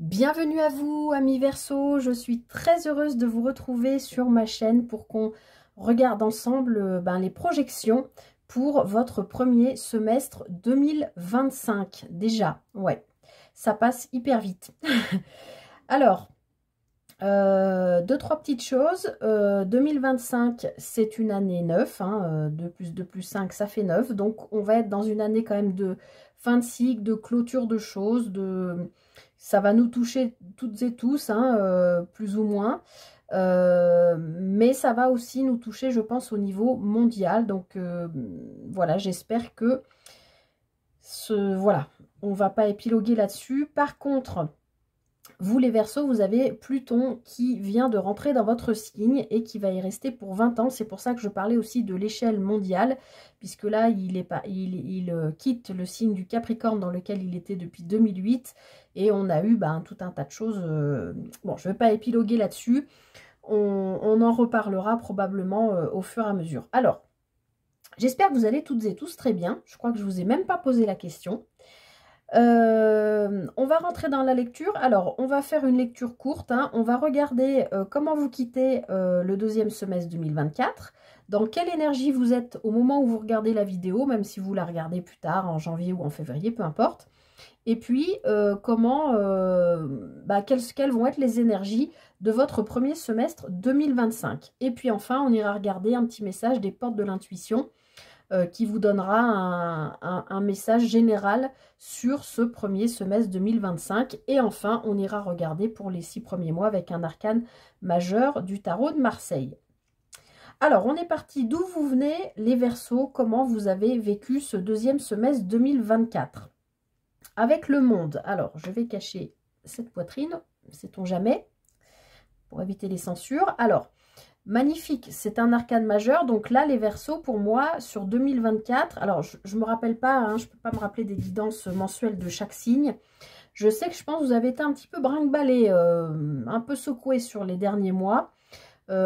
Bienvenue à vous, amis Verseau. Je suis très heureuse de vous retrouver sur ma chaîne pour qu'on regarde ensemble les projections pour votre premier semestre 2025. Déjà, ouais, ça passe hyper vite. Alors, deux, trois petites choses. 2025, c'est une année 9, 2 plus 5, ça fait 9. Donc, on va être dans une année quand même de fin de cycle, de clôture de choses, ça va nous toucher toutes et tous, plus ou moins. Mais ça va aussi nous toucher, je pense, au niveau mondial. Donc, voilà, j'espère que voilà, on va pas épiloguer là-dessus. Par contre, vous les Verseaux, vous avez Pluton qui vient de rentrer dans votre signe et qui va y rester pour 20 ans. C'est pour ça que je parlais aussi de l'échelle mondiale, puisque là, il quitte le signe du Capricorne dans lequel il était depuis 2008. Et on a eu tout un tas de choses. Bon, je ne vais pas épiloguer là-dessus. On en reparlera probablement au fur et à mesure. Alors, j'espère que vous allez toutes et tous très bien. Je crois que je ne vous ai même pas posé la question. On va rentrer dans la lecture. Alors, on va faire une lecture courte. On va regarder comment vous quittez le deuxième semestre 2024. Dans quelle énergie vous êtes au moment où vous regardez la vidéo, même si vous la regardez plus tard, en janvier ou en février, peu importe. Et puis, quelles vont être les énergies de votre premier semestre 2025. Et puis enfin, on ira regarder un petit message des portes de l'intuition qui vous donnera un message général sur ce premier semestre 2025. Et enfin, on ira regarder pour les 6 premiers mois avec un arcane majeur du tarot de Marseille. Alors, on est parti d'où vous venez, les Verseaux, comment vous avez vécu ce deuxième semestre 2024. Avec le monde, alors je vais cacher cette poitrine, sait-on jamais, pour éviter les censures. Alors, magnifique, c'est un arcane majeur. Donc là, les Verseaux, pour moi, sur 2024, alors je ne me rappelle pas, je ne peux pas me rappeler des guidances mensuelles de chaque signe. Je sais que je pense que vous avez été un petit peu brinque-ballé, un peu secoué sur les derniers mois.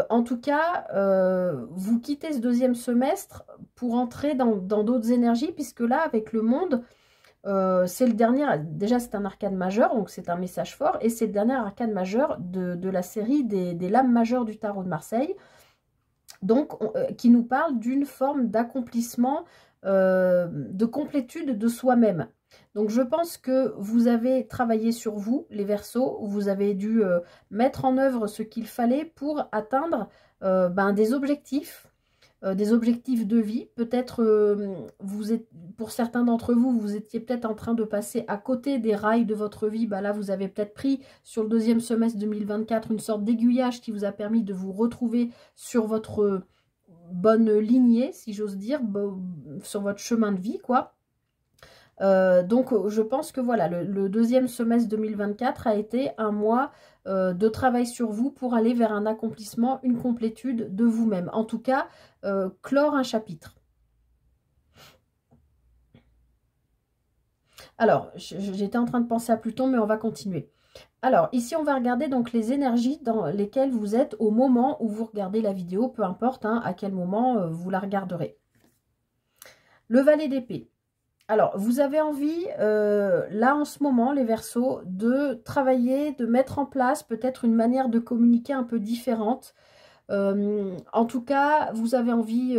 En tout cas, vous quittez ce deuxième semestre pour entrer dans d'autres énergies, puisque là, avec le monde, c'est le dernier, déjà c'est un arcane majeur, donc c'est un message fort, et c'est le dernier arcane majeur de la série des lames majeures du tarot de Marseille, donc qui nous parle d'une forme d'accomplissement, de complétude de soi-même. Donc je pense que vous avez travaillé sur vous, les Verseaux, vous avez dû mettre en œuvre ce qu'il fallait pour atteindre des objectifs de vie. Peut-être, pour certains d'entre vous, vous étiez peut-être en train de passer à côté des rails de votre vie. Là, vous avez peut-être pris sur le deuxième semestre 2024 une sorte d'aiguillage qui vous a permis de vous retrouver sur votre bonne lignée, si j'ose dire, sur votre chemin de vie, quoi. Donc je pense que voilà, le deuxième semestre 2024 a été un mois de travail sur vous pour aller vers un accomplissement, une complétude de vous-même. En tout cas, clore un chapitre. Alors, j'étais en train de penser à Pluton, mais on va continuer. Alors, ici, on va regarder donc les énergies dans lesquelles vous êtes au moment où vous regardez la vidéo, peu importe à quel moment vous la regarderez. Le valet d'épée. Alors, vous avez envie, là en ce moment, les Verseaux, de travailler, de mettre en place peut-être une manière de communiquer un peu différente. En tout cas, vous avez envie...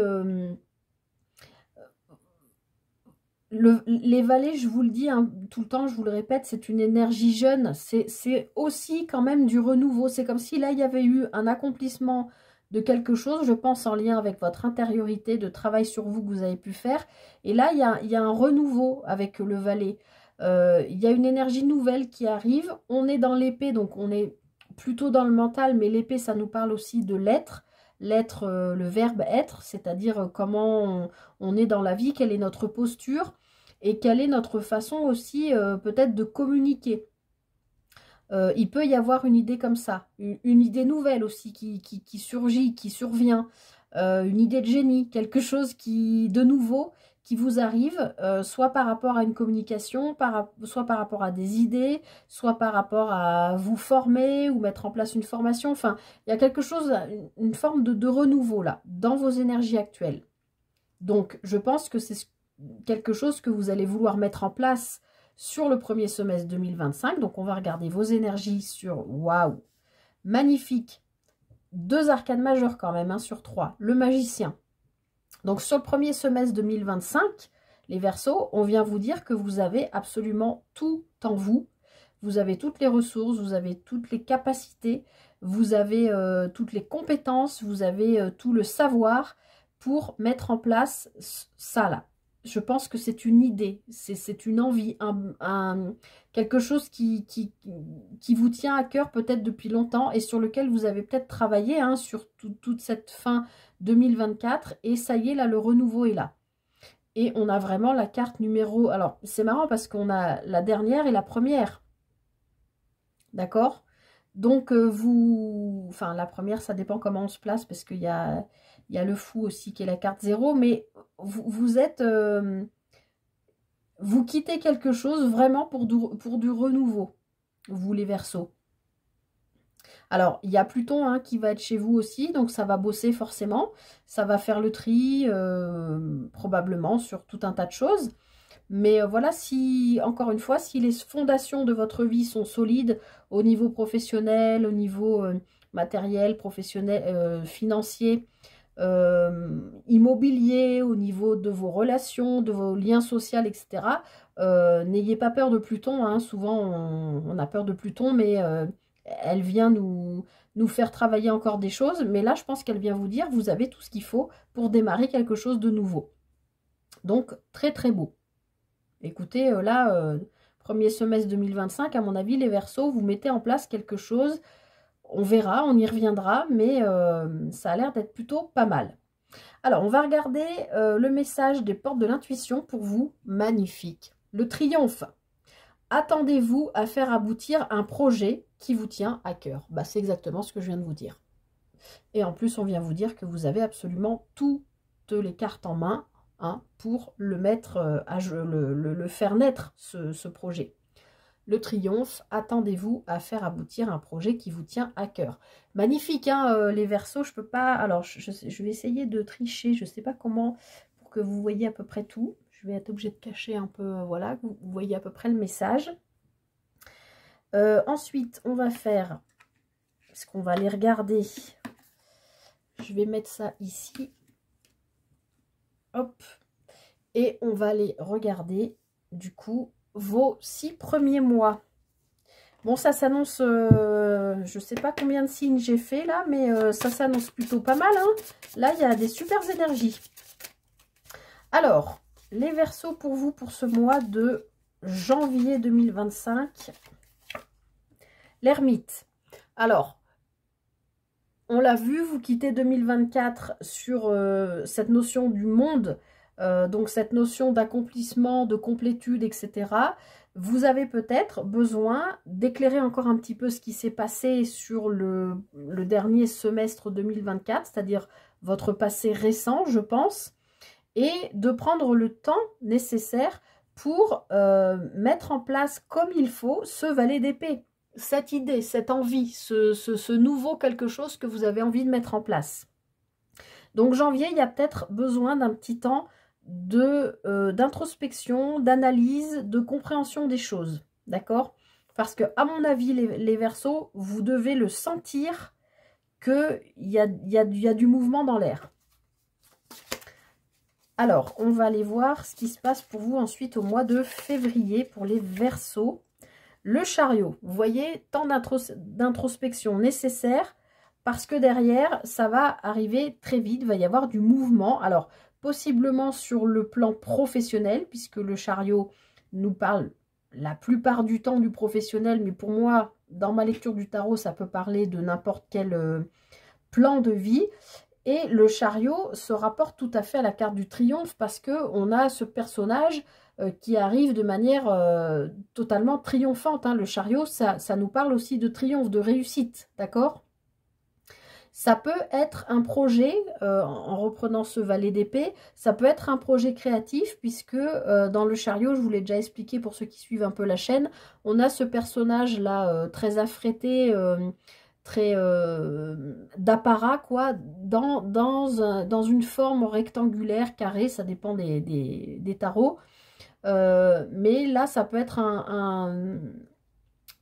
les valets, je vous le dis tout le temps, je vous le répète, c'est une énergie jeune. C'est aussi quand même du renouveau. C'est comme si là, il y avait eu un accomplissement de quelque chose, je pense en lien avec votre intériorité, de travail sur vous que vous avez pu faire. Et là, il y a un renouveau avec le valet. Il y a une énergie nouvelle qui arrive. On est dans l'épée, donc on est plutôt dans le mental, mais l'épée, ça nous parle aussi de l'être. L'être, le verbe être, c'est-à-dire comment on est dans la vie, quelle est notre posture et quelle est notre façon aussi peut-être de communiquer. Il peut y avoir une idée comme ça, une idée nouvelle aussi qui surgit, qui survient, une idée de génie, quelque chose de nouveau qui vous arrive, soit par rapport à une communication, soit par rapport à des idées, soit par rapport à vous former ou mettre en place une formation. Enfin, il y a quelque chose, une forme de renouveau là, dans vos énergies actuelles. Donc, je pense que c'est quelque chose que vous allez vouloir mettre en place sur le premier semestre 2025. Donc, on va regarder vos énergies sur... Waouh! Magnifique! 2 arcanes majeures quand même, hein, sur 3. Le magicien. Donc, sur le premier semestre 2025, les Verseaux, on vient vous dire que vous avez absolument tout en vous. Vous avez toutes les ressources, vous avez toutes les capacités, vous avez toutes les compétences, vous avez tout le savoir pour mettre en place ça là. Je pense que c'est une idée, c'est une envie, quelque chose qui vous tient à cœur peut-être depuis longtemps et sur lequel vous avez peut-être travaillé hein, sur toute cette fin 2024. Et ça y est, là, le renouveau est là. Et on a vraiment la carte numéro... Alors, c'est marrant parce qu'on a la dernière et la première. D'accord? Donc, enfin, la première, ça dépend comment on se place parce qu'il y a le fou aussi qui est la carte 0. Mais vous êtes... vous quittez quelque chose vraiment pour du renouveau, vous les Verseaux. Alors, il y a Pluton hein, qui va être chez vous aussi, donc ça va bosser forcément. Ça va faire le tri, probablement, sur tout un tas de choses. Mais voilà, si, encore une fois, si les fondations de votre vie sont solides au niveau professionnel, au niveau matériel, professionnel, financier, immobilier, au niveau de vos relations, de vos liens sociaux, etc., n'ayez pas peur de Pluton. Hein. Souvent, on a peur de Pluton, mais elle vient nous faire travailler encore des choses. Mais là, je pense qu'elle vient vous dire, vous avez tout ce qu'il faut pour démarrer quelque chose de nouveau. Donc, très très beau. Écoutez, là, premier semestre 2025, à mon avis, les Verseaux, vous mettez en place quelque chose. On verra, on y reviendra, mais ça a l'air d'être plutôt pas mal. Alors, on va regarder le message des portes de l'intuition pour vous. Magnifique. Le triomphe. Attendez-vous à faire aboutir un projet qui vous tient à cœur. Bah, c'est exactement ce que je viens de vous dire. Et en plus, on vient vous dire que vous avez absolument toutes les cartes en main hein, pour le mettre le faire naître, ce projet. Le triomphe, attendez-vous à faire aboutir un projet qui vous tient à cœur. Magnifique, hein, les Verseaux, je peux pas... Alors, je vais essayer de tricher, je ne sais pas comment, pour que vous voyez à peu près tout. Je vais être obligée de cacher un peu, voilà, vous voyez à peu près le message. Ensuite, on va faire... Est-ce qu'on va aller regarder? Je vais mettre ça ici. Hop. Et on va aller regarder, du coup, vos 6 premiers mois. Bon, ça s'annonce, je ne sais pas combien de signes j'ai fait là, mais ça s'annonce plutôt pas mal. Hein. Là, il y a des super énergies. Alors, les Verseaux pour vous, pour ce mois de janvier 2025. L'ermite. Alors, on l'a vu, vous quittez 2024 sur cette notion du monde, donc cette notion d'accomplissement, de complétude, etc. Vous avez peut-être besoin d'éclairer encore un petit peu ce qui s'est passé sur le dernier semestre 2024, c'est-à-dire votre passé récent, je pense, et de prendre le temps nécessaire pour mettre en place comme il faut ce valet d'épée. Cette idée, cette envie, ce nouveau quelque chose que vous avez envie de mettre en place. Donc janvier, il y a peut-être besoin d'un petit temps d'introspection, d'analyse, de compréhension des choses. D'accord? Parce que, à mon avis, les Verseaux, vous devez le sentir qu'il y a du mouvement dans l'air. Alors, on va aller voir ce qui se passe pour vous ensuite au mois de février pour les Verseaux. Le chariot, vous voyez, tant d'introspection nécessaire parce que derrière, ça va arriver très vite, il va y avoir du mouvement. Alors, possiblement sur le plan professionnel, puisque le chariot nous parle la plupart du temps du professionnel, mais pour moi, dans ma lecture du tarot, ça peut parler de n'importe quel plan de vie. Et le chariot se rapporte tout à fait à la carte du triomphe parce qu'on a ce personnage qui arrive de manière totalement triomphante. Hein. Le chariot, ça nous parle aussi de triomphe, de réussite, d'accord? Ça peut être un projet, en reprenant ce valet d'épée, ça peut être un projet créatif puisque dans le chariot, je vous l'ai déjà expliqué pour ceux qui suivent un peu la chaîne, on a ce personnage-là très affrété, très d'apparat, quoi, dans une forme rectangulaire, carrée, ça dépend des tarots. Mais là, ça peut être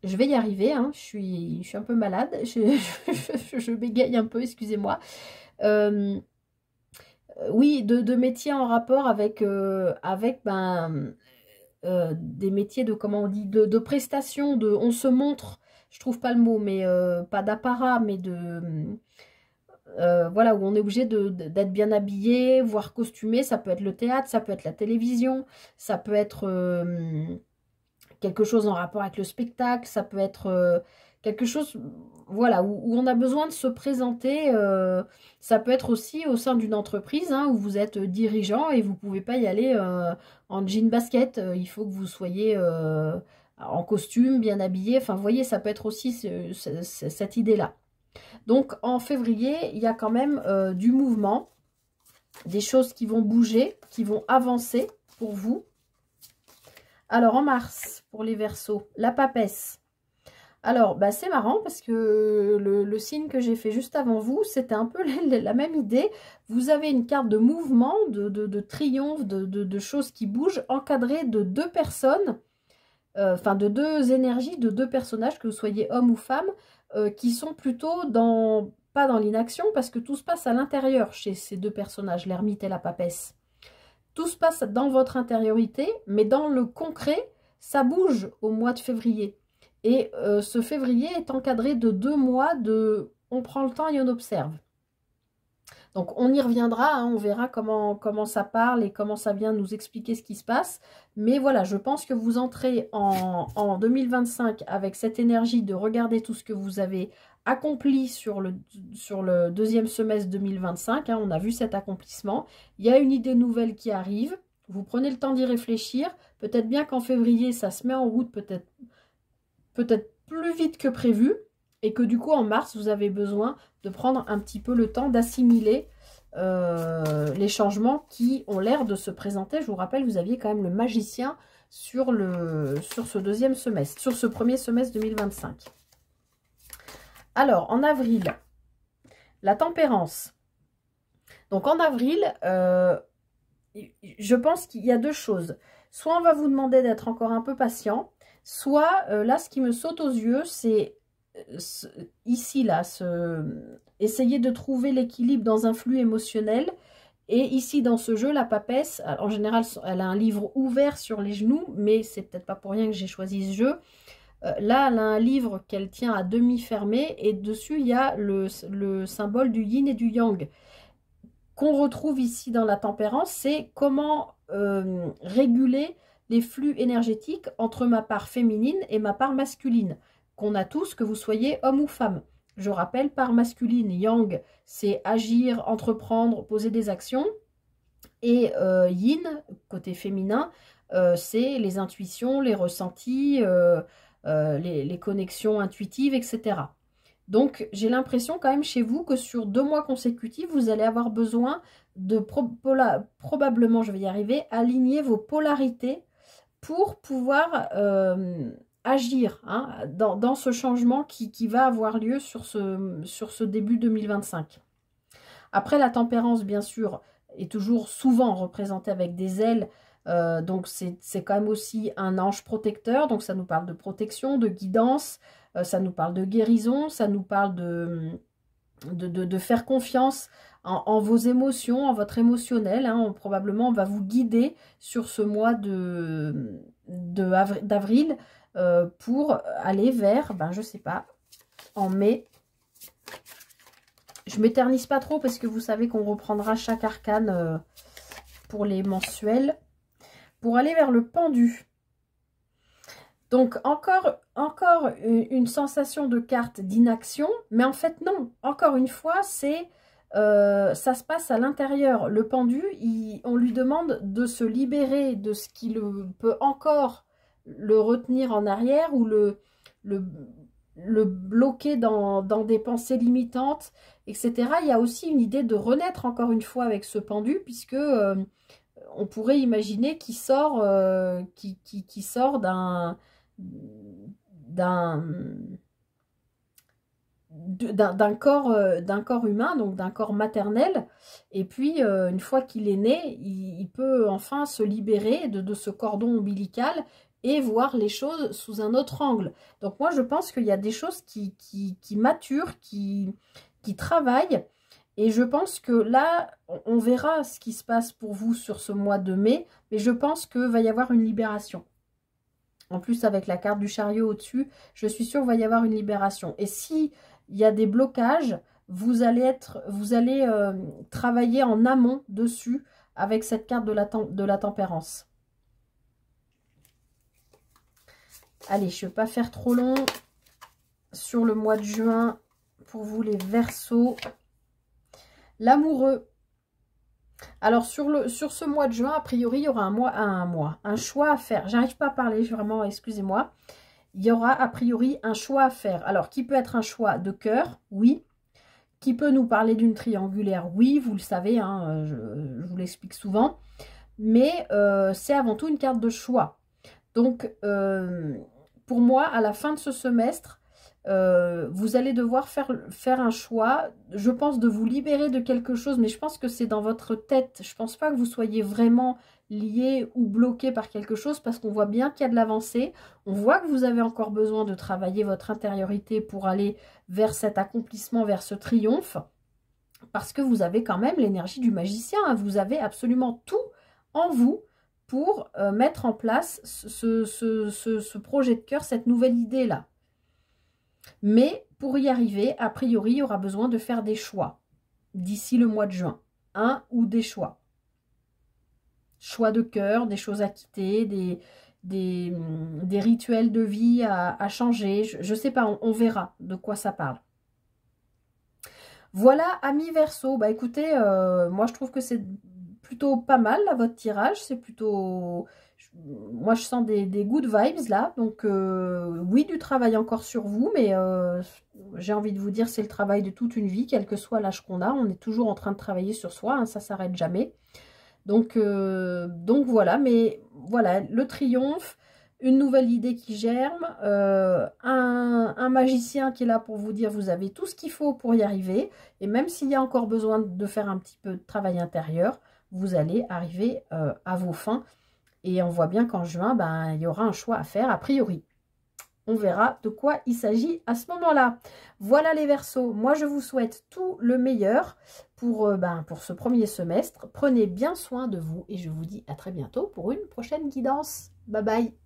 je vais y arriver, hein, je suis un peu malade, je bégaye un peu, excusez-moi. Oui, de métiers en rapport avec des métiers de, comment on dit, de prestations, on se montre, je trouve pas le mot, mais pas d'apparat, mais voilà, où on est obligé d'être bien habillé, voire costumé. Ça peut être le théâtre, ça peut être la télévision, ça peut être quelque chose en rapport avec le spectacle, ça peut être quelque chose, voilà, où on a besoin de se présenter. Ça peut être aussi au sein d'une entreprise, hein, où vous êtes dirigeant et vous ne pouvez pas y aller en jean basket. Il faut que vous soyez en costume, bien habillé. Enfin, vous voyez, ça peut être aussi cette idée-là. Donc, en février, il y a quand même du mouvement, des choses qui vont bouger, qui vont avancer pour vous. Alors, en mars, pour les Verseaux, la papesse. Alors, bah, c'est marrant parce que le signe que j'ai fait juste avant vous, c'était un peu la même idée. Vous avez une carte de mouvement, de triomphe, de choses qui bougent, encadrée de deux personnes, enfin de deux énergies, de deux personnages, que vous soyez homme ou femme, qui sont plutôt pas dans l'inaction, parce que tout se passe à l'intérieur chez ces deux personnages, l'ermite et la papesse. Tout se passe dans votre intériorité, mais dans le concret, ça bouge au mois de février. Et ce février est encadré de 2 mois de on prend le temps et on observe. Donc on y reviendra, hein, on verra comment ça parle et comment ça vient nous expliquer ce qui se passe. Mais voilà, je pense que vous entrez en 2025 avec cette énergie de regarder tout ce que vous avez accompli sur le deuxième semestre 2025. Hein, on a vu cet accomplissement. Il y a une idée nouvelle qui arrive. Vous prenez le temps d'y réfléchir. Peut-être bien qu'en février, ça se met en route peut-être plus vite que prévu. Et que du coup, en mars, vous avez besoin de prendre un petit peu le temps d'assimiler les changements qui ont l'air de se présenter. Je vous rappelle, vous aviez quand même le magicien sur ce deuxième semestre, sur ce premier semestre 2025. Alors, en avril, la tempérance. Donc, en avril, je pense qu'il y a deux choses. Soit on va vous demander d'être encore un peu patient, soit, là, ce qui me saute aux yeux, c'est ici, là, essayer de trouver l'équilibre dans un flux émotionnel. Et ici, dans ce jeu, la papesse, en général, elle a un livre ouvert sur les genoux, mais c'est peut-être pas pour rien que j'ai choisi ce jeu. Là, elle a un livre qu'elle tient à demi fermé, et dessus, il y a le symbole du yin et du yang, qu'on retrouve ici dans la tempérance. C'est comment réguler les flux énergétiques entre ma part féminine et ma part masculine, qu'on a tous, que vous soyez homme ou femme. Je rappelle, part masculine, yang, c'est agir, entreprendre, poser des actions. Et yin, côté féminin, c'est les intuitions, les ressentis, les connexions intuitives, etc. Donc, j'ai l'impression quand même chez vous que sur 2 mois consécutifs, vous allez avoir besoin de probablement, je vais y arriver, aligner vos polarités pour pouvoir agir, hein, dans ce changement qui va avoir lieu sur ce début 2025. Après, la tempérance, bien sûr, est toujours souvent représentée avec des ailes. Donc, c'est quand même aussi un ange protecteur. Donc, ça nous parle de protection, de guidance. Ça nous parle de guérison. Ça nous parle de faire confiance en vos émotions, en votre émotionnel. Hein. Probablement, on va vous guider sur ce mois d'avril pour aller vers, ben, je sais pas, en mai. Je m'éternise pas trop parce que vous savez qu'on reprendra chaque arcane pour les mensuels. Pour aller vers le pendu. Donc, encore une sensation de carte d'inaction. Mais en fait, non. Encore une fois, ça se passe à l'intérieur. Le pendu, on lui demande de se libérer de ce qui peut encore le retenir en arrière ou le bloquer dans des pensées limitantes, etc. Il y a aussi une idée de renaître encore une fois avec ce pendu, puisque on pourrait imaginer qu'il sort, qui sort d'un corps humain, donc d'un corps maternel. Et puis, une fois qu'il est né, il peut enfin se libérer de ce cordon ombilical et voir les choses sous un autre angle. Donc moi, je pense qu'il y a des choses qui maturent, qui travaillent. Et je pense que là, on verra ce qui se passe pour vous sur ce mois de mai. Mais je pense qu'il va y avoir une libération. En plus, avec la carte du chariot au-dessus, je suis sûre qu'il va y avoir une libération. Et si il y a des blocages, vous allez travailler en amont dessus avec cette carte de la tempérance. Allez, je ne vais pas faire trop long sur le mois de juin pour vous les Verseaux. L'amoureux. Alors, sur ce mois de juin, a priori, il y aura un choix à faire. J'arrive pas à parler, vraiment, excusez-moi. Il y aura a priori un choix à faire. Alors, qui peut être un choix de cœur? Oui. Qui peut nous parler d'une triangulaire? Oui, vous le savez, hein, je vous l'explique souvent. Mais c'est avant tout une carte de choix. Donc, pour moi, à la fin de ce semestre, vous allez devoir faire un choix, je pense, de vous libérer de quelque chose, mais je pense que c'est dans votre tête. Je pense pas que vous soyez vraiment lié ou bloqué par quelque chose, parce qu'on voit bien qu'il y a de l'avancée. On voit que vous avez encore besoin de travailler votre intériorité pour aller vers cet accomplissement, vers ce triomphe, parce que vous avez quand même l'énergie du magicien, hein. Vous avez absolument tout en vous pour mettre en place ce projet de cœur, cette nouvelle idée-là. Mais pour y arriver, a priori, il y aura besoin de faire des choix d'ici le mois de juin. Un ou des choix. Choix de cœur, des choses à quitter, des rituels de vie à changer. Je ne sais pas, on verra de quoi ça parle. Voilà, amis Verseau. Bah écoutez, moi je trouve que c'est plutôt pas mal là, votre tirage. C'est plutôt... Moi, je sens des good vibes là. Donc, oui, du travail encore sur vous. Mais j'ai envie de vous dire, c'est le travail de toute une vie, quel que soit l'âge qu'on a. On est toujours en train de travailler sur soi. Hein, ça ne s'arrête jamais. Donc voilà. Mais voilà, le triomphe, une nouvelle idée qui germe. Un magicien qui est là pour vous dire, vous avez tout ce qu'il faut pour y arriver. Et même s'il y a encore besoin de faire un petit peu de travail intérieur, vous allez arriver à vos fins. Et on voit bien qu'en juin, ben, il y aura un choix à faire, a priori. On verra de quoi il s'agit à ce moment-là. Voilà les Verseaux. Moi, je vous souhaite tout le meilleur pour ce premier semestre. Prenez bien soin de vous et je vous dis à très bientôt pour une prochaine guidance. Bye bye.